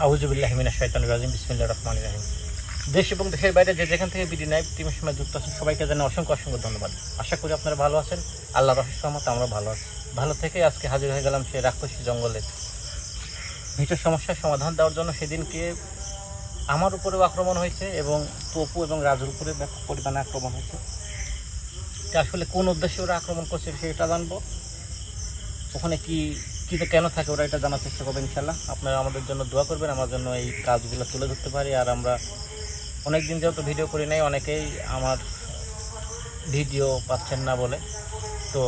আউযু বিল্লাহি মিনাশ শাইতানির রাজিম বিসমিল্লাহির রহমানির রহিম। দেশ এবং দেশের বাইরে যে যেখান থেকে বিডি নাইট টিমের সময় যুক্ত আছেন সবাইকে জানাই অসংখ্য অসংখ্য ধন্যবাদ। আশা করি আপনারা ভালো আছেন, আল্লাহর অশেষ রহমতে আমরা ভালো আছি। ভালো থেকে আজকে হাজির হয়ে গেলাম সেই রাক্ষসী জঙ্গলে ভিটের সমস্যার সমাধান দেওয়ার জন্য। সেদিনকে আমার উপরেও আক্রমণ হয়েছে এবং তপু এবং রাজুর উপরে ব্যাপক পরিমাণে আক্রমণ হয়েছে। আসলে কোন উদ্দেশ্যে ওরা আক্রমণ করছে সেটা জানবো, ওখানে কি কেন থাকে ওরা এটা জানার চেষ্টা করবেন ইনশাল্লাহ। আপনারা আমাদের জন্য দোয়া করবেন, আমার জন্য এই কাজগুলো তুলে ধরতে পারি। আর আমরা অনেক দিন যেহেতু ভিডিও করি নাই, অনেকেই আমার ভিডিও পাচ্ছেন না বলে, তো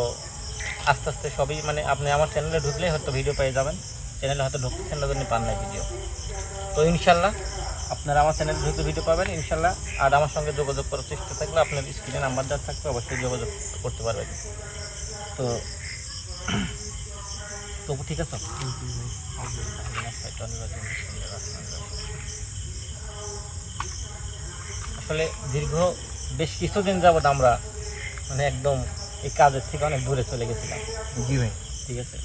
আস্তে আস্তে সবই মানে আপনি আমার চ্যানেলে ঢুকলেই হয়তো ভিডিও পেয়ে যাবেন। চ্যানেলে হয়তো ঢুকতেছেন না জন্য পান নাই ভিডিও, তো ইনশাল্লাহ আপনারা আমার চ্যানেলে ঢুকতে ভিডিও পাবেন ইনশাল্লাহ। আর আমার সঙ্গে যোগাযোগ করার চেষ্টা থাকলে আপনার স্ক্রিনে নাম্বার দেওয়া থাকবে, অবশ্যই যোগাযোগ করতে পারবেন। তো তবু ঠিক আছে। আসলে দীর্ঘ বেশ কিছুদিন যাবৎ আমরা মানে একদম এই কাজের থেকে অনেক দূরে চলে গেছিলাম। জি ভাই, ঠিক আছে।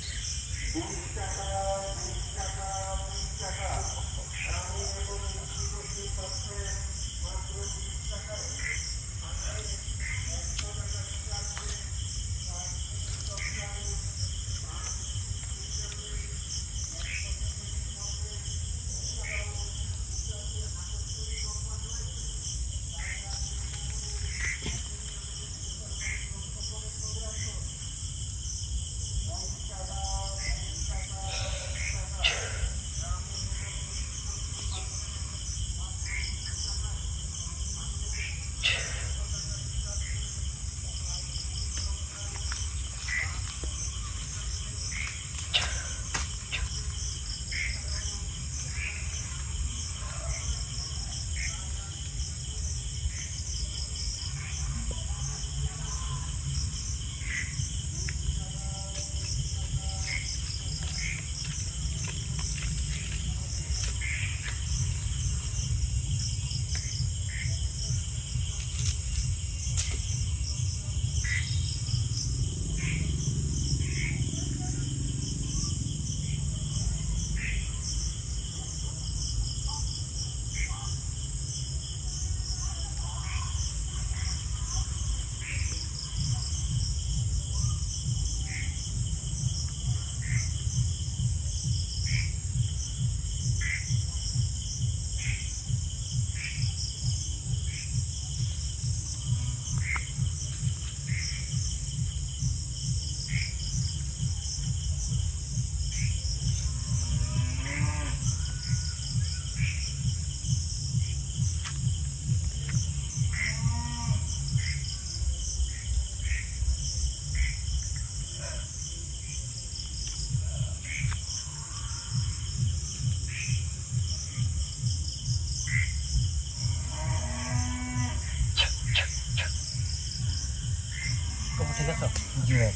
ঠিক আছে। জি ভাই।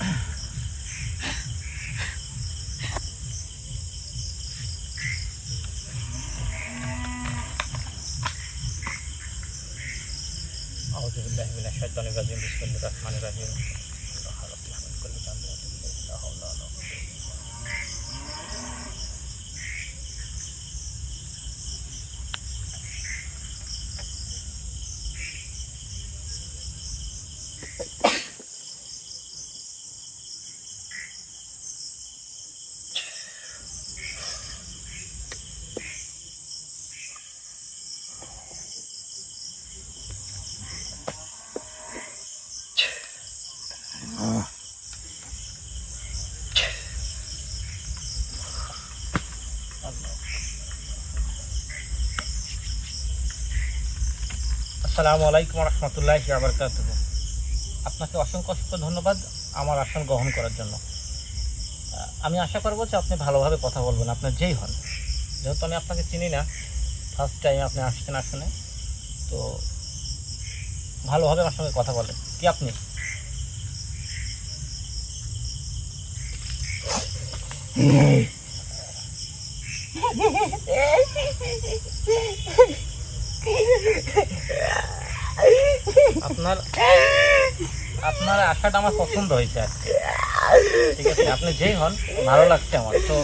আউযু বিল্লাহি মিনাশ শাইতানির রাজিম বিসমিল্লাহির রহমানির রহিম। আসসালামু আলাইকুম রহমতুল্লাহি ওয়া বারাকাতুহু। আপনাকে অসংখ্য অসংখ্য ধন্যবাদ আমার আসন গ্রহণ করার জন্য। আমি আশা করবো যে আপনি ভালোভাবে কথা বলবেন, আপনার যেই হন। যেহেতু আমি আপনাকে চিনি না, ফার্স্ট টাইম আপনি আসছেন আসনে, তো ভালোভাবে আমার সঙ্গে কথা বলেন। কি আপনি আপনার আপনার আশাটা আমার পছন্দ হয়েছে আজকে। ঠিক আছে, আপনি যেই হন ভালো লাগছে আমার। তো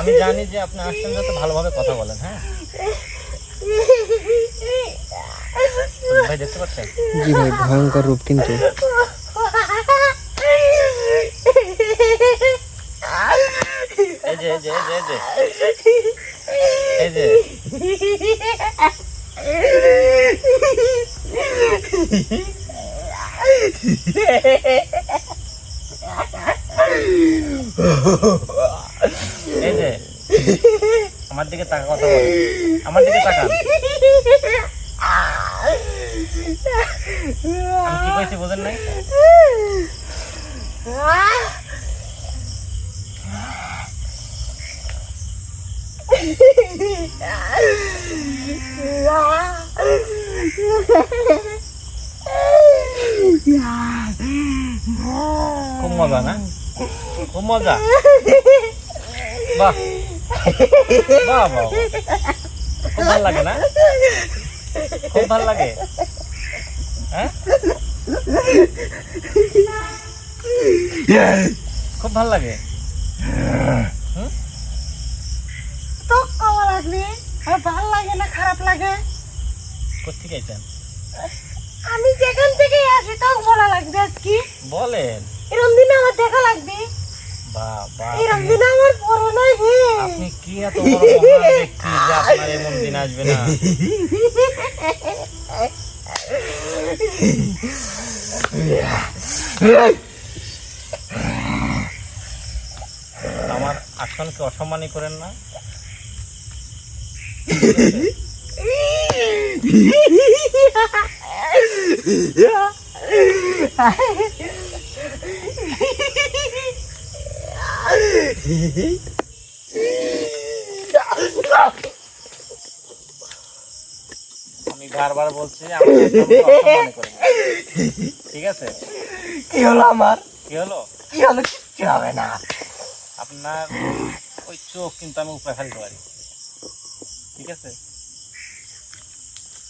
আমি জানি যে আপনি আসছেন যাতে ভালোভাবে কথা বলেন। হ্যাঁ ভাই, দেখতে পাচ্ছেন? জি ভাই, ভয়ঙ্কর রূপ কিন্তু। এই যে এই যে এই যে এই যে এই যে আমার দিকে তাকা, কথা বলেন, আমার দিকে তাকান। আমি কি কইছি বোঝেন নাই? খুব মজা না? খুব মজা। বাহ বাহ বাহ, খুব ভালো লাগে না? খুব ভালো লাগে। হ্যাঁ খুব ভালো লাগে। তো কেমন লাগবে? আর ভালো লাগে না খারাপ লাগে? কোথেকে আইছেন? আমি যেখান থেকে আসি তো ভালো লাগবে। আজকে বলেন। এরকম দিনে আমার দেখা লাগবে। বাহ বাহ, এরকম দিনে আমার পরে নাই হে। আপনি কি এত বড় মহান ব্যক্তি যে আপনার এমন দিন আসবে না? আমার আসনকে অসম্মানই করেন না। আমি বারবার বলছি আমার আসনকে অসম্মান করেন না। ঠিক আছে? কি হলো আমার? কি হলো? কি হলো? কিচ্ছু হবে না। আপনার ওই চোখ কিন্তু আমি উপরে ফেলতে পারি। ঠিক আছে?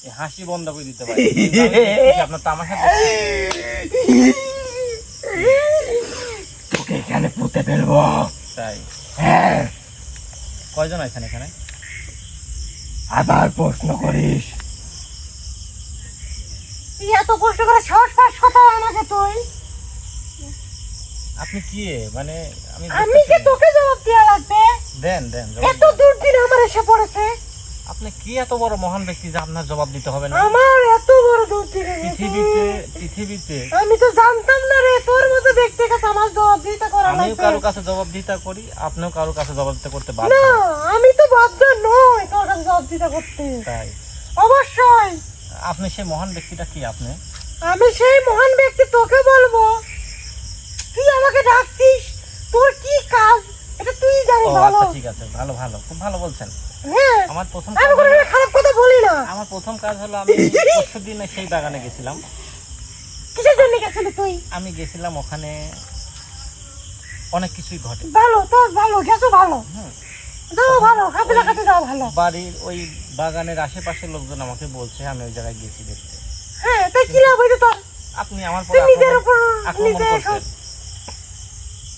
এই হাসি বন্ধ করে দিতে পারি। কিন্তু আমি দেখতেছি আপনার তামাশা দেখছি। তোকে এখানে পুঁতে ফেলবো। তাই? হ্যাঁ, কয়জন আছেন এখানে? আবার প্রশ্ন করিস? এত প্রশ্ন করে সাহস পাস কথা আমাকে তুই? আপনি কি মানে আমি আমি কি তোকে জবাব দেওয়া লাগবে? দেন দেন জবাব এত দেন। দূর দিন আমার এসে পড়েছে। আপনি কি এত বড় মহান ব্যক্তি যে আপনার জবাব দিতে হবে না? আমার এত বড় দূর দিনে পৃথিবীতে আমি তো জানতাম না রে তোর মতো ব্যক্তিগত আমার জবাব দিতে করা আমিও লাগবে। কারো কাছে জবাব দিতে করি, আপনিও কারো কাছে জবাব দিতে করতে বাধ্য। না, আমি তো বাধ্য নই তোর কাছে জবাব দিতে করতে। তাই অবশ্যই আপনি সেই মহান ব্যক্তিটা কি? আপনি আমি সেই মহান ব্যক্তি তোকে বলবো। তুই আমাকে ডাকছিস, তোর কি কাজ এটা তুই ও জানিস ভালো। আচ্ছা ঠিক আছে, ভালো ভালো, খুব ভালো বলছেন। হ্যাঁ, আমার প্রথম আমি কাজ কোনো হলো- খারাপ কথা বলি না। আমার প্রথম কাজ হলো আমি পরশুদিন সেই বাগানে গেছিলাম। কিসের জন্য গেছিলি তুই? আমি গেছিলাম ওখানে, অনেক কিছুই ঘটে। ভালো, তোর ভালো গেছো, ভালো হুম। যাও, ভালো খাতে খাতে যাও, ভালো। বাড়ির ওই বাগানের আশেপাশের লোকজন আমাকে বলছে আমি ওই জায়গায় গেছি দেখতে। হ্যাঁ, তাই কি লাভ হইছে তোর? আপনি আমার তুই নিজের উপর আক্রমণ নিজে করছেন।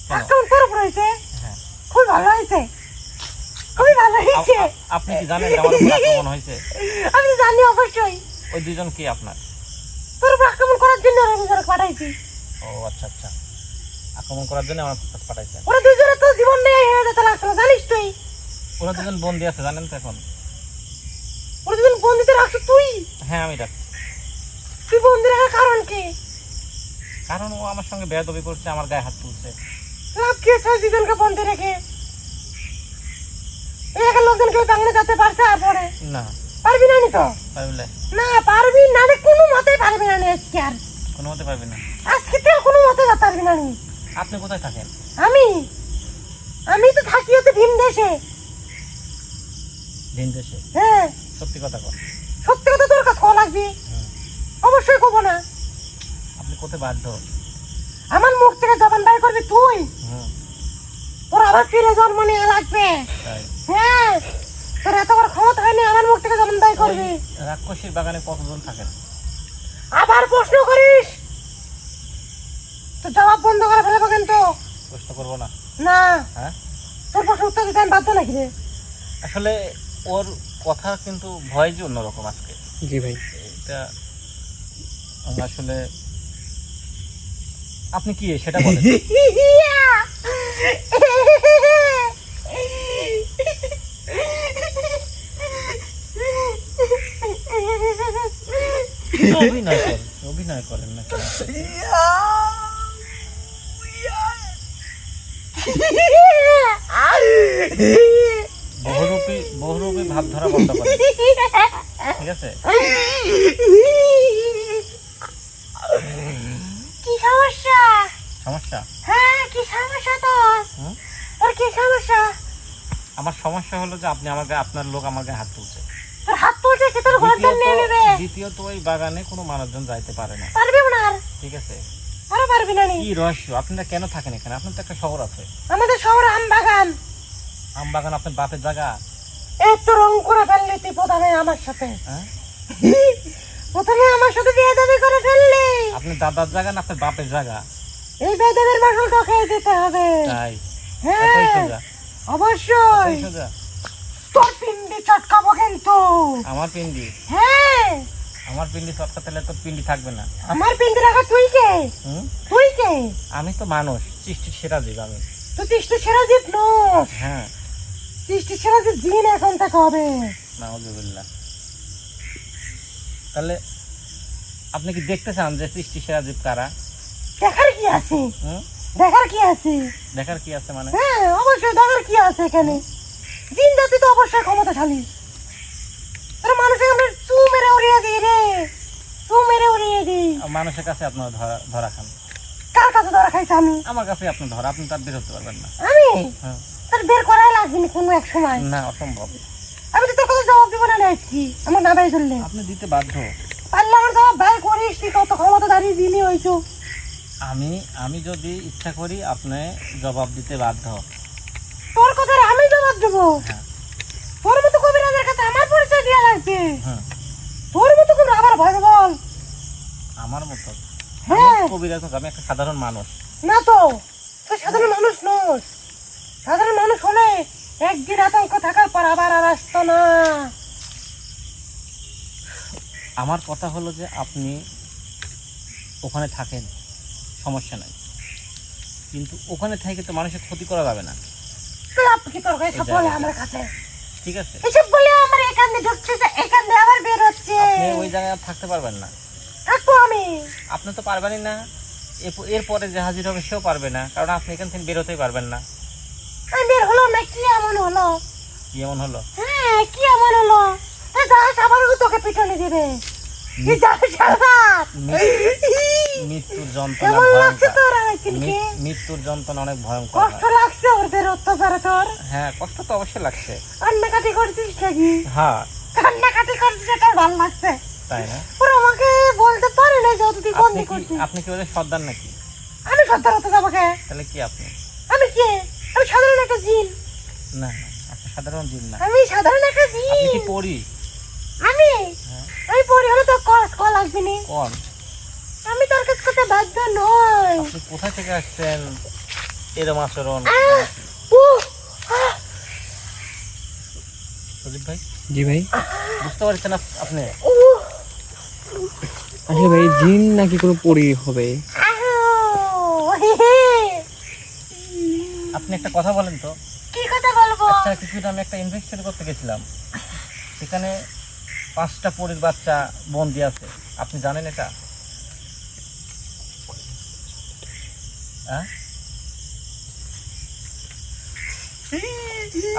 কেন? আক্রমণ তোর উপর হয়েছে। হ্যাঁ। খুব ভালো হয়েছে, খুবই ভালো হয়েছে। আপনি কি জানেন যে আমার উপর আক্রমণ হয়েছে? আমি তো জানি অবশ্যই। ওই দুজন কি আপনার? তোর উপর আক্রমণ করার জন্য আমি তোর পাঠাইছি। ও আচ্ছা আচ্ছা, আক্রমণ করার জন্য আমার কাছে পাঠাইছেন। ওরা দুজনে তো জীবন নিয়ে হেরে যেতে লাগছিল, জানিস তুই? ওরা দুজন বন্দি আছে জানেন তো এখন? ওরা দুজন বন্দিতে রাখছো তুই? হ্যাঁ আমি ডাক, তুই বন্দি রাখার কারণ কি? কারণ ও আমার সঙ্গে বেয়াদবি করছে, আমার গায়ে হাত তুলছে। লাভ কি আছে দুজনকে বন্দি রেখে? এলাকার লোকজন কেউ বাংলা যেতে পারছে আর পরে না পারবি না নি তো? পারবিলে না পারবি না রে, কোনো মতেই পারবি না নি আজকে আর। কোনো মতে পারবি না। আজকে তুই আর কোনো মতে যেতে পারবি না নি। আপনি কোথায় থাকেন? আমি আমি তো থাকি হচ্ছে ভিন দেশে। দিন দেশে? হ্যাঁ, সত্যি কথা কন। সত্যি কথা তোর কাছে কল লাগবি? অবশ্যই কব না। আপনি কোথায় বাধ্য? আমার মুখ থেকে জবান বাই করবি তুই? হুম তোর আবার ফিরে জন্ম নিয়ে লাগবে। তাই? হ্যাঁ, তোর এত বড় ক্ষমতা হয়নি আমার মুখ থেকে জবান বাই করবি। ওই রাক্ষসীর বাগানে কতজন থাকেন? আবার প্রশ্ন করিস তো জবাব বন্ধ করে ফেলবো কিন্তু। প্রশ্ন করবো না? না, হ্যাঁ, তোর প্রশ্ন উত্তর দিতে আমি বাধ্য নাকি রে? আসলে ওর কথা কিন্তু ভয় যে অন্যরকম আজকে। জি ভাই। এটা আসলে আপনি কি সেটা বলেন। অভিনয় করেন না কেন? বহুরূপী ভাব ধরা বন্ধ করেন, ঠিক আছে? কি সমস্যা? সমস্যা? হ্যাঁ, কি সমস্যা তোর? হুম? তোর কি সমস্যা? আমার সমস্যা হলো যে আপনি আমাকে, আপনার লোক আমাকে হাত তুলছে। তোর হাত তুলছে, সে তোর গর্দান নিয়ে নেবে। দ্বিতীয়ত ওই বাগানে কোনো মানুষজন যাইতে পারে না, পারবি না আর? ঠিক আছে? আরো পারবি না নি? কি রহস্য? আপনারা কেন থাকেন এখানে? আপনার তো একটা শহর আছে। আমাদের শহরে আম বাগান। আম বাগান আপনার বাপের জায়গা? এই তো রং করে ফেললি তুই প্রথমে আমার সাথে। হ্যাঁ, প্রথমে আমার সাথে বিয়ে দাবি করে ফেললি। আপনার দাদার জায়গা না আপনার বাপের জায়গা? এই বেদেবের মাসুল তোকে দিতে হবে। তাই? হ্যাঁ, এতই সোজা? অবশ্যই। এতই সোজা? তোর পিন্ডি চটকাবো কিন্তু। আমার পিন্ডি? হ্যাঁ, আমার পিন্ডি চটকাতে হলে তোর পিন্ডি থাকবে না। আমার পিন্ডি রাখা তুই কে? হুম? তুই কে? আমি তো মানুষ, সৃষ্টির সেরা জীব আমি। তুই তিষ্টি সেরা জিত নোস। হ্যাঁ, তিষ্টি সেরা জিত জিন এখন থেকে হবে। নাউজুবিল্লাহ। তাহলে আপনি কি দেখতে চান যে সৃষ্টির সেরা জীব কারা? দেখার কি আছে? হুম? দেখার কি আছে? দেখার কি আছে মানে? হ্যাঁ, অবশ্যই দেখার কি আছে এখানে? জিন জাতি তো অবশ্যই ক্ষমতাশালী। তোর মানুষের আমরা চু মেরে উড়িয়ে দিই রে, চু মেরে উড়িয়ে দিই। মানুষের কাছে আপনার ধরা খান। কার কাছে ধরা খাইছে আমি? আমার কাছে আপনি ধরা, আপনি তার বের হতে পারবেন না। আমি হ্যাঁ। তোর বের করাই লাগবে না কোনো এক সময়। না, অসম্ভব। আমি তো তোর কথা জবাব দিব না আজকে, আমার না ভাই চললে আপনি দিতে বাধ্য। পারলে আমার জবাব ভাই করিস, তুই কত ক্ষমতা দাঁড়িয়ে দিলি হয়েছো। আমি যদি ইচ্ছা করি আপনি জবাব দিতে বাধ্য। তোর কথা আমি জবাব দেবো? হ্যাঁ। তোর মতো কবিরাজের কাছে আমার পরিচয় দেওয়া লাগবে? হ্যাঁ, তোর মতো কবির আবার ভয় বল। আমার মতো? হ্যাঁ, আমি কবিরাজ না, আমি একটা সাধারণ মানুষ। না তো, তুই সাধারণ মানুষ নোস। সাধারণ মানুষ হলে একদিন আতঙ্ক থাকার পর আবার আর আসতো না। আমার কথা হলো যে আপনি ওখানে থাকেন, সমস্যা নাই, কিন্তু ওখানে থেকে তো মানুষের ক্ষতি করা যাবে না, তুই আপনি কি তোর এসব বলে আমার কাছে? ঠিক আছে? এসব বলে আমার এখান দিয়ে ঢুকছে, এখান দিয়ে আবার বের হচ্ছে। আপনি ওই জায়গায় আর থাকতে পারবেন না। থাকবো আমি? আপনি তো পারবেনই না। এরপরে যে হাজির হবে সেও পারবে না, কারণ আপনি এখান থেকে বেরোতেই পারবেন না। আমি বের হলো না, কি এমন হলো? কি এমন হলো? হ্যাঁ, কি এমন হলো? তুই যাস আবার তোকে পিটনে দিবে। তুই যাস আবার। মৃত্যুর যন্ত্রণা কেমন লাগছে ভয়ঙ্কর। তোর আজকে? মৃত্যুর যন্ত্রণা অনেক ভয়ঙ্কর কষ্ট হয়। লাগছে ওদের অত্যাচারে তোর? হ্যাঁ, কষ্ট তো অবশ্যই লাগছে। কান্নাকাটি করছিস নাকি? হ্যাঁ, কান্নাকাটি করছিস, এটা ভালো লাগছে। তাই না? ওরা আমাকে বলতে পারে না যে তুই বন্দি করছিস। আপনি কি ওদের সর্দার নাকি? আমি সত্তর হতে যাবো কে? তাহলে কি আপনি? আমি কে? আমি সাধারণ একটা জিন। না, আপনি সাধারণ জিন না, আমি সাধারণ একটা আপনি জিন। কি পড়ি? আমি হ্যাঁ। আমি পড়ি হলে তো কল আসবে নি। কোন? আমি তোর কাছে করতে বাধ্য নই। আপনি কোথায় থেকে আসছেন এরম আচরণ? সুদীপ ভাই, জি ভাই। বুঝতে পারছেন আপনি? আসলে ভাই জিন নাকি কোনো পরি হবে? আপনি একটা কথা বলেন তো। কি কথা বলবো? আচ্ছা, কিছুদিন আমি একটা ইনভেস্টিগেশন করতে গেছিলাম, সেখানে 5টা পরীর বাচ্চা বন্দি আছে। আপনি জানেন এটা? হ্যাঁ,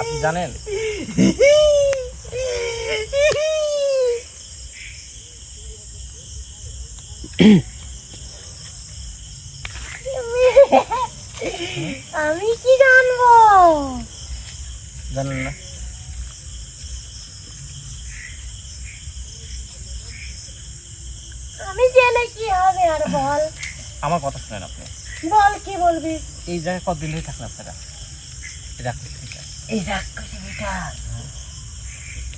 আপনি জানেন? আমি কি জানবো? জানেন না? আমি জেনে কি হবে আর বল। আমার কথা শুনেন আপনি। বল, কি বলবি? এই জায়গায় কতদিন ধরে থাকেন আপনারা? এই রাক্ষসী বেটা,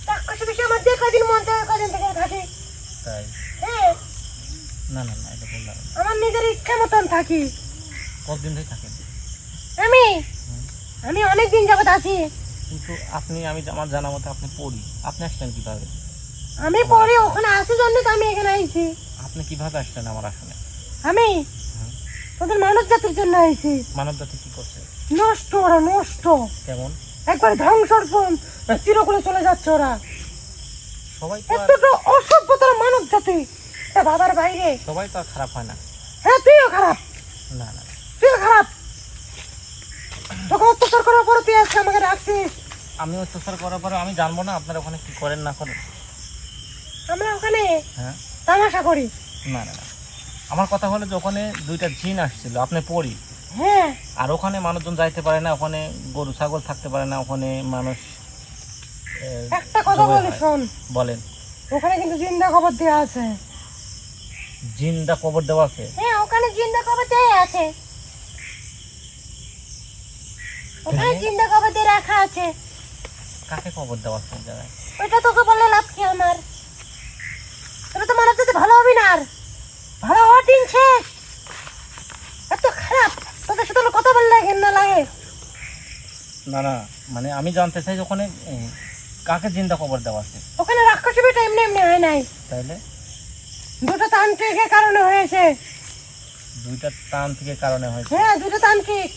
রাক্ষসী বেটা আমার যে কদিন মন চায় কদিন থেকে থাকি। তাই? হ্যাঁ, না না না, এটা বললাম না। আমার নিজের ইচ্ছা মতন থাকি। কতদিন ধরে থাকেন? আমি আমি অনেক দিন যাবত আছি। কিন্তু আমি আমার জানা মতে আপনি পড়ি, আপনি আসলেন কিভাবে? আমি পরে ওখানে আসি জন্য তো আমি এখানে আইছি। আপনি কিভাবে আসলেন আমার আসনে? আমি তোদের মানব জাতির জন্য আইছি। মানব জাতি কি করছে? নষ্ট ওরা নষ্ট, কেমন? একবারে ধ্বংসর চিরকুলে চলে যাচ্ছে ওরা। সবাই তো আর এতটা অসভ্যতার মানব জাতি তা বাবার বাইরে। সবাই তো আর খারাপ হয় না। হ্যাঁ তুইও খারাপ, না না, তুইও খারাপ। তোকে অত্যাচার করার পরে তুই আজকে আমাকে ডাকছিস। আমি অত্যাচার করার পরে আমি জানবো না আপনারা ওখানে কি করেন না করেন? আমরা ওখানে হ্যাঁ, তামাশা করি। না না না, আমার কথা হলো যে ওখানে দুইটা জিন আসছিল, আপনি পড়ি, হ্যাঁ আর ওখানে মানুষজন যাইতে পারে না, ওখানে গরু ছাগল থাকতে পারে না, ওখানে মানুষ একটা কথা জবাই বলি হয়। শোন, বলেন। ওখানে কিন্তু জিন্দা কবর দেওয়া আছে। জিন্দা কবর দেওয়া আছে? হ্যাঁ ওখানে জিন্দা কবর দেওয়া আছে, ওখানে জিন্দা কবর দিয়ে রাখা আছে। কাকে কবর দেওয়া আছে ওই জায়গায়? ওইটা তোকে বললে লাভ কি আমার? তোরা তো মানব জাতি ভালো হবি না, আর ভালো হওয়ার দিন শেষ। এত খারাপ, তোদের সাথে আমার কথা বললে ঘেন্না লাগে। না না, মানে আমি জানতে চাই যে ওখানে কাকে জিন্দা কবর দেওয়া আছে। ওখানে রাক্ষসী বেটা এমনি এমনি হয় নাই, তাইলে দুটো তান্ত্রিকের কারণে হয়েছে। দুইটা তান্ত্রিকের কারণে হয়েছে। হ্যাঁ দুটো তান্ত্রিক,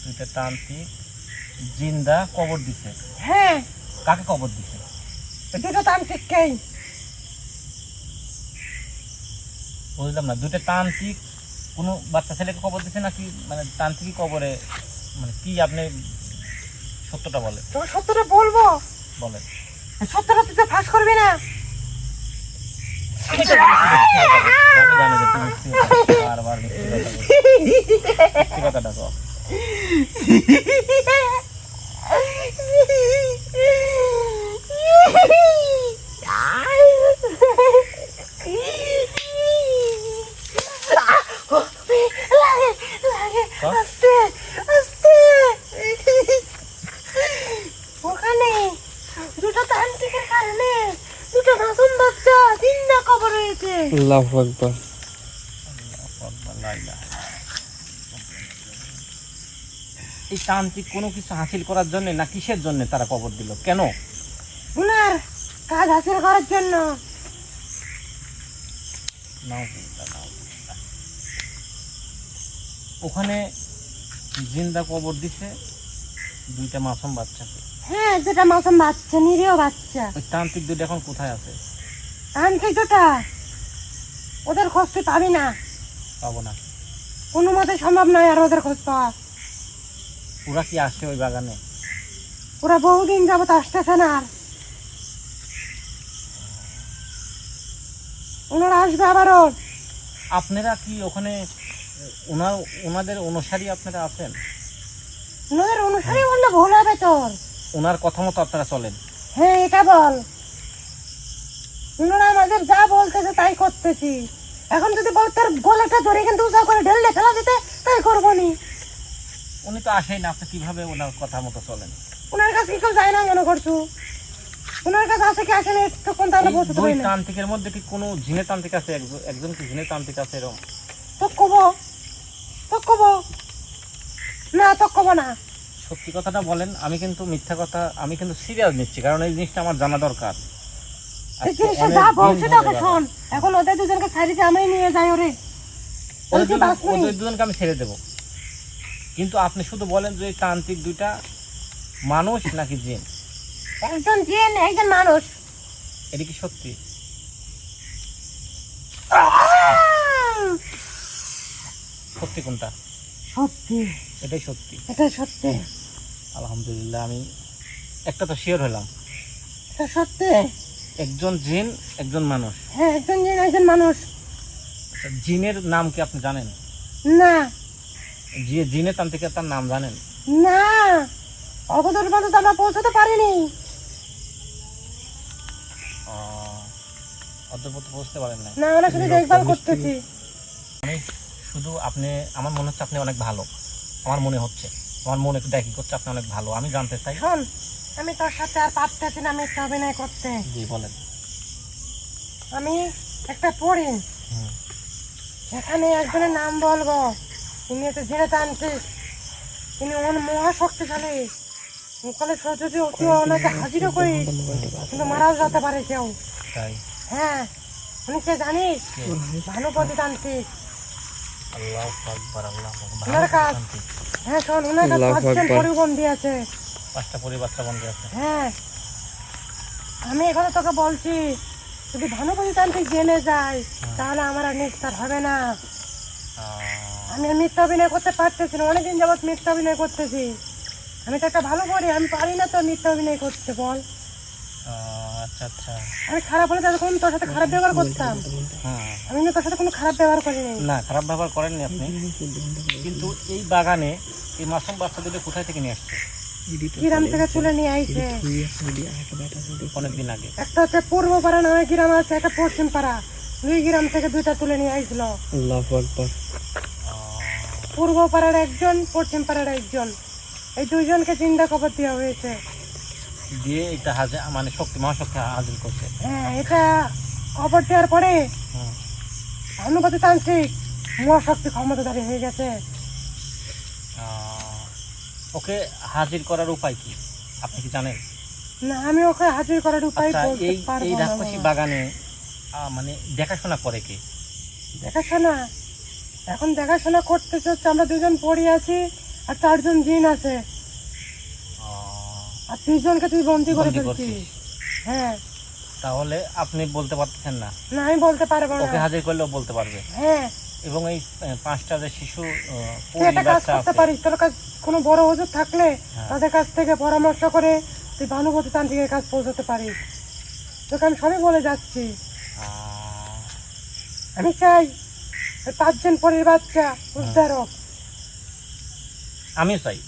দুইটা তান্ত্রিক জিন্দা কবর দিছে। হ্যাঁ কাকে কবর দিছে? দুটো তান্ত্রিককেই। বুঝলাম না, দুইটা তান্ত্রিক কোনো বাচ্চা ছেলেকে কবর দিছে নাকি মানে তান্ত্রিক কবরে, মানে কি আপনি সত্যটা বলেন। তোকে সত্যটা বলবো, বলেন। সত্যটা তুই তো ফাঁস করবি না। আমি তো জানি যে তুমি মিথ্যে কথা বলো, বারবার মিথ্যে কথাটা কও। আস্তে আস্তে ওখানে দুটো তান্ত্রিকের কারণে দুটো মাসুম বাচ্চা জিন্দা কবর হয়েছে। আল্লাহু আকবার। এই তান্ত্রিক কোনো কিছু হাসিল করার জন্য না কিসের জন্য তারা কবর দিল? কেন? উনার কাজ হাসিল করার জন্য। ওখানে জিন্দা কবর দিছে দুইটা মাসুম বাচ্চাকে। হ্যাঁ দুটা মাসুম বাচ্চা, নিরীহ বাচ্চা। ওই তান্ত্রিক দুইটা এখন কোথায় আছে? তান্ত্রিক দুটা, ওদের খোঁজ তুই পাবি না, পাবো না। কোনো মতে সম্ভব নয় আর ওদের খোঁজ পাওয়া। ওরা কি আসে ওই বাগানে? ওরা বহুদিন যাবত আসতেছে না, আর ওনারা আসবে আবারও। আপনারা কি ওখানে ওনাদের অনুসারী আপনারা আছেন? ওনাদের অনুসারী বললে ভুল হবে তোর। ওনার কথা মতো আপনারা চলেন? হ্যাঁ এটা বল, ওনারা আমাদের যা বলতেছে তাই করতেছি। এখন যদি বল তোর গলাটা ধরে কিন্তু উঁচা করে ঢেললে ফেলা দিতে, তাই করবো নি। উনি তো আসেই না, আপনি কিভাবে ওনার কথা মতো চলেন? ওনার কাছে কি কেউ যায় না কেন করছো? ওনার কাছে আসে কি আসে না একটু কোন তাহলে এই বলতে দুই পারি না। তান্ত্রিকের মধ্যে কি কোনো জিনের তান্ত্রিক আছে? একজন কি জিনের তান্ত্রিক আছে এরকম? তো কব, তো কব না, তো কব না। সত্যি কথাটা বলেন, আমি কিন্তু মিথ্যা কথা, আমি কিন্তু সিরিয়াস নিচ্ছি, কারণ এই জিনিসটা আমার জানা দরকার। এই আজকে জিনিসটা অনেক যা দিন বলছে ধরে তোকে বাবা। শোন, এখন ওদের দুজনকে সাইডে আমি নিয়ে যাই। ওরে ওদের দুজনকে আমি ছেড়ে দেবো, কিন্তু আপনি শুধু বলেন যে এই তান্ত্রিক দুইটা মানুষ নাকি জিন? একজন জিন একজন মানুষ। এটা কি সত্যি? সত্যি কোনটা? সত্যি, এটাই সত্যি। এটা সত্যি, আলহামদুলিল্লাহ, আমি একটা তো শিওর হলাম, এটা সত্যি। একজন জিন একজন মানুষ। হ্যাঁ একজন জিন একজন মানুষ। আচ্ছা, জিনের নাম কি আপনি জানেন? না যে জিনের তান্ত্রিকের তার নাম জানেন? না, অবদূর পর্যন্ত আমরা পৌঁছতে পারিনি। অদ্যপত বুঝতে পারেন না? না আমরা শুধু দেখভাল করতেছি। আমি শুধু আপনি, আমার মনে হচ্ছে আপনি অনেক ভালো, আমার মনে হচ্ছে, আমার মনে একটু দেখি করছে আপনি অনেক ভালো। আমি জানতে চাই। শোন, আমি তোর সাথে আর পারতেছি না মিথ্যা অভিনয় করতে। জি বলেন। আমি একটা পড়ি, হুম। এখানে একজনের নাম বলবো, তিনি এতে জেনে টানছিস, তিনি মহা শক্তিশালী। ওখানে যদি ওকে ওনাকে হাজিরও করি কিন্তু মারাও যেতে পারে কেউ। তাই হ্যাঁ, উনি কে জানিস? ভানুপতি তান্ত্রিক। আল্লাহু আকবার, আল্লাহু আকবার। ওনার কাজ, হ্যাঁ শোন, ওনার কাছে আল্লাহু 5 জন আকবার। পরিবন্দী আছে। 5টা পরিবারটা বন্ধ আছে। হ্যাঁ, আমি এখানে তোকে বলছি, যদি ভানুপতি তান্ত্রিক জেনে যায় তাহলে আমার আর নিস্তার হবে না। আমি আর মিথ্যা অভিনয় করতে পারতেছি না, অনেকদিন যাবৎ মিথ্যা অভিনয় করতেছি। আমি তো একটা ভালো করি, আমি পারি না তো মিথ্যা অভিনয় করতে, বল। আচ্ছা আচ্ছা। আমি খারাপ হলে তখন তোর সাথে খারাপ ব্যবহার করতাম, হ্যাঁ, আমি না তোর সাথে কোনো খারাপ ব্যবহার করিনি। না খারাপ ব্যবহার করেননি আপনি, কিন্তু এই বাগানে এই মাসুম বাচ্চা দুটো কোথায় থেকে নিয়ে আসছে? গ্রাম থেকে তুলে নিয়ে আইছে অনেকদিন আগে। একটা হচ্ছে পূর্ব পাড়া নামে গ্রাম আছে, একটা পশ্চিম পাড়া, 2 গ্রাম থেকে 2টা তুলে নিয়ে আইছিল। আল্লাহু আকবার। পূর্ব পাড়ার একজন, পশ্চিম পাড়ার একজন, এই 2 জনকে জিন্দা কবর দেওয়া হয়েছে। দিয়ে এটা মানে শক্তি মহাশক্তি হাজির করছে। হ্যাঁ, এটা কবর দেওয়ার পরে হুম। ভানুপতি তান্ত্রিক মহাশক্তি ক্ষমতাধারী হয়ে গেছে। ওকে হাজির করার উপায় কি আপনি কি জানেন? না, আমি ওকে হাজির করার উপায় আচ্ছা, বলতে এই পারবো এই না রাক্ষসী বাবা। বাগানে মানে দেখাশোনা করে কে? দেখাশোনা এখন দেখাশোনা করতেছে হচ্ছে আমরা 2 জন পড়ি আছি আর 4 জন জিন আছে, আর 3 জনকে তুই বন্দি করে বন্দি ফেলছিস। করছিস। হ্যাঁ, তাহলে আপনি বলতে পারতেছেন না? না আমি বলতে পারবো ওকে না। হাজির করলেও বলতে পারবে। হ্যাঁ, এবং এই 5টা যে শিশু তুই একটা কাজ বাচ্চা করতে আছে, পারিস, তোর কাছে কোনো বড় হুজুর থাকলে হ্যাঁ। তাদের কাছ থেকে পরামর্শ করে তুই ভানুপতি তান্ত্রিকের কাছে পৌঁছতে পারিস। তোকে আমি সবই বলে যাচ্ছি। আমি চাই 5 জন পরের বাচ্চা উদ্ধার হোক। আমিও চাই।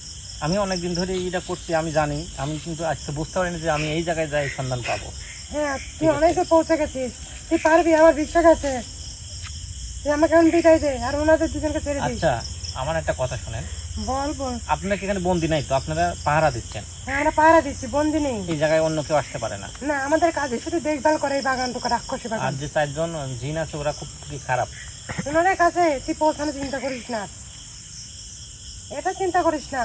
আমি অনেকদিন ধরে এটা করছি, আমি জানি, আমি কিন্তু আজকে বুঝতে পারিনি যে আমি এই জায়গায় যাই সন্ধান পাবো। হ্যাঁ, তুই অনেকে পৌঁছে গেছিস, তুই পারবি, আমার বিশ্বাস আছে। তুই আমাকে এখন বিদায় দে আর ওনাদের 2 জনকে ছেড়ে দিস। আচ্ছা, আমার একটা কথা শোনেন, বল বল। আপনারা কি এখানে বন্দি নাই তো? আপনারা পাহারা দিচ্ছেন, হ্যাঁ, আমরা পাহারা দিচ্ছি, বন্দি নেই। এই জায়গায় অন্য কেউ আসতে পারে না। না, আমাদের কাজে শুধু দেখভাল করে এই বাগানটুকু, রাক্ষসী আর বাগান। যে 4 জন জিন আছে ওরা খুব কি খারাপ। ওনাদের কাছে তুই পৌঁছানো চিন্তা করিস না, এটা চিন্তা করিস না।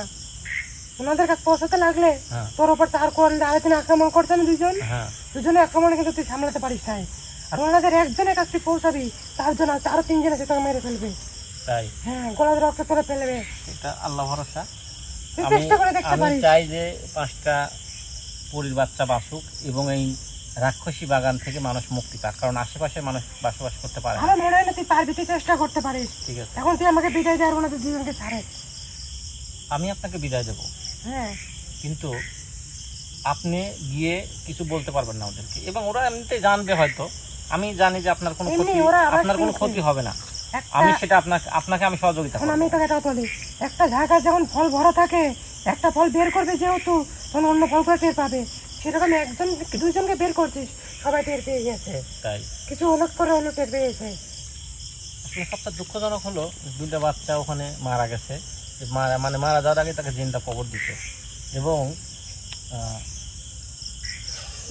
ওনাদের কাছে পৌঁছাতে লাগলে হ্যাঁ তোর ওপর 4 করলে আরেকদিন আক্রমণ করছে না 2 জন, হ্যাঁ। 2 জনের আক্রমণে কিন্তু তুই সামলাতে পারিস না। আর ওনাদের একজনের কাছে তুই পৌঁছাবি, 4 জন আছে, আরো 3 জন আছে তোকে মেরে ফেলবে। তাই হ্যাঁ, গলায় রক্ত তুলে ফেলবে। এটা আল্লাহ ভরসা। তুই আমি চেষ্টা করে দেখতে আমি পারিস। চাই যে 5টা পরীর বাচ্চা বাঁচুক এবং এই রাক্ষসী বাগান থেকে মানুষ মুক্তি পাক, কারণ আশেপাশে মানুষ বসবাস করতে পারে না। আমার মনে হয় না তুই পারবি, তুই চেষ্টা করতে পারিস। ঠিক আছে, এখন তুই আমাকে বিদায় দে আর ওনাদের 2 জনকে ছাড়ে। আমি আপনাকে বিদায় দেবো, হ্যাঁ, কিন্তু আপনি গিয়ে কিছু বলতে পারবেন না ওদেরকে, এবং ওরা এমনিতে জানবে হয়তো। আমি জানি যে আপনার কোনো এমনি ক্ষতি, ওরা আবার আপনার কোনো শুনছে। ক্ষতি হবে না। একটা আমি সেটা আপনাকে আমি সহযোগিতা এখন করব। আমি তোকে এটা বলি, একটা ঝাঁকা যখন ফল ভরা থাকে, একটা ফল বের করবে যেহেতু, তখন অন্য ফলগুলো টের পাবে। সেরকম 2 জনকে বের করছিস, সবাই টের পেয়ে গেছে। তাই কিছু হলুদ করে হলো টের পেয়েছে। আসলে সবটা দুঃখজনক হলো 2টা বাচ্চা ওখানে মারা গেছে। মানে মারা যাওয়ার আগে তাকে জিনটা কবর দিতে, এবং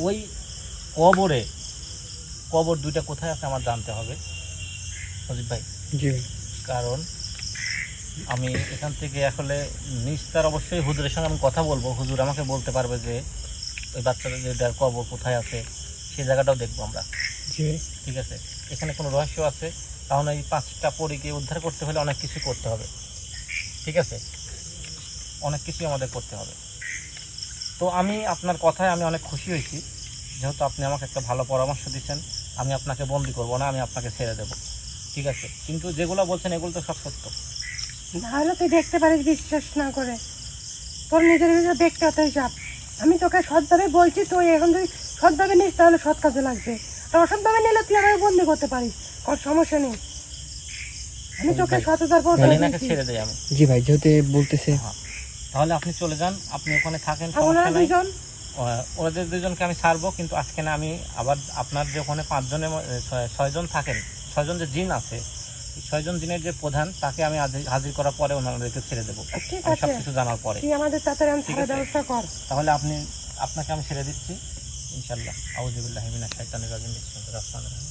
ওই কবর 2টা কোথায় আছে আমার জানতে হবে অজিত ভাই। জি ভাই। কারণ আমি এখান থেকে আসলে নিস্তার অবশ্যই হুজুরের সঙ্গে আমি কথা বলবো, হুজুর আমাকে বলতে পারবে যে ওই বাচ্চাদের কবর কোথায় আছে, সেই জায়গাটাও দেখবো আমরা। জি ভাই। ঠিক আছে, এখানে কোনো রহস্য আছে, কারণ এই 5টা পরীকে উদ্ধার করতে হলে অনেক কিছু করতে হবে। ঠিক আছে, অনেক কিছুই আমাদের করতে হবে। তো আমি আপনার কথায় আমি অনেক খুশি হয়েছি, যেহেতু আপনি আমাকে একটা ভালো পরামর্শ দিচ্ছেন। আমি আপনাকে বন্দি করব না, আমি আপনাকে ছেড়ে দেব। ঠিক আছে, কিন্তু যেগুলো বলছেন এগুলো তো সব সত্য। নাহলে তুই দেখতে পারিস, বিশ্বাস না করে তোর নিজের ভিতরে দেখতে হতেই চাপ। আমি তোকে সৎভাবে বলছি, তুই এখন তুই সৎভাবে নিস তাহলে সৎ কাজে লাগবে, আর অসৎভাবে নিলে তুই আমাকে বন্দি করতে পারিস, কোনো সমস্যা নেই। আমি তোকে সততার পর হেলেনাকে ছেড়ে দেই আমি। জি ভাই, যেহেতু বলতেছে। হ্যাঁ, তাহলে আপনি চলে যান, আপনি ওখানে থাকেন, ওনারা সমস্যা নাই। 2 জন, ওদের 2 জনকে আমি ছাড়বো, কিন্তু আজকে না, আমি আবার আপনার যে ওখানে 5 জনের 6 জন থাকেন, 6 জন যে জিন আছে, 6 জন জিনের যে প্রধান, তাকে আমি হাজির করার পরে ওনাদেরকে ছেড়ে দেবো, ঠিক আমি আছে, সবকিছু জানার পরে। তুই আমাদের তাড়াতাড়ি ঠিক ছাড়ার আছে। ব্যবস্থা কর। তাহলে আপনাকে আমি ছেড়ে দিচ্ছি ইনশাআল্লাহ। আউযুবিল্লাহি মিনাশ শাইতানির রাজিম, বিসমিল্লাহির রহমানির রহিম।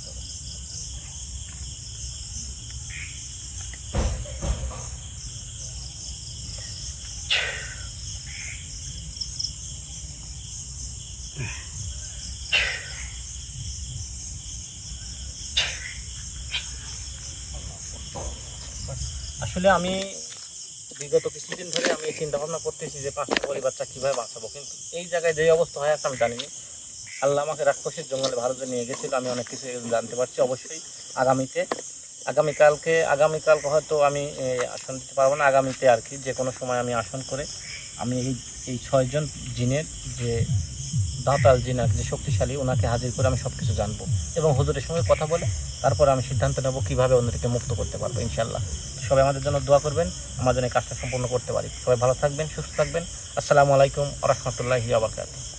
আসলে আমি বিগত কিছুদিন ধরে আমি চিন্তা ভাবনা করতেছি যে 5টা পরিবারটা কীভাবে বাঁচাবো, কিন্তু এই জায়গায় যে অবস্থা হয়ে আছে আমি জানিনি। আল্লাহ আমাকে রাক্ষসের জঙ্গলে ভারতে নিয়ে গেছিলো, আমি অনেক কিছু জানতে পারছি। অবশ্যই আগামীকালকে হয়তো আমি আসন দিতে পারবো না, আগামীতে আর কি যে কোনো সময় আমি আসন করে আমি এই 6 জন জিনের যে দাঁতাল জিন আর কি, যে শক্তিশালী, ওনাকে হাজির করে আমি সব কিছু জানবো এবং হুজুরের সঙ্গে কথা বলে তারপর আমি সিদ্ধান্ত নেব কীভাবে ওনাদেরকে মুক্ত করতে পারবো ইনশাল্লাহ। সবাই আমাদের জন্য দোয়া করবেন, আমাদের এই কাজটা সম্পূর্ণ করতে পারি। সবাই ভালো থাকবেন, সুস্থ থাকবেন। আসসালামু আলাইকুম ওয়া রাহমাতুল্লাহি ওয়া বারাকাতুহু।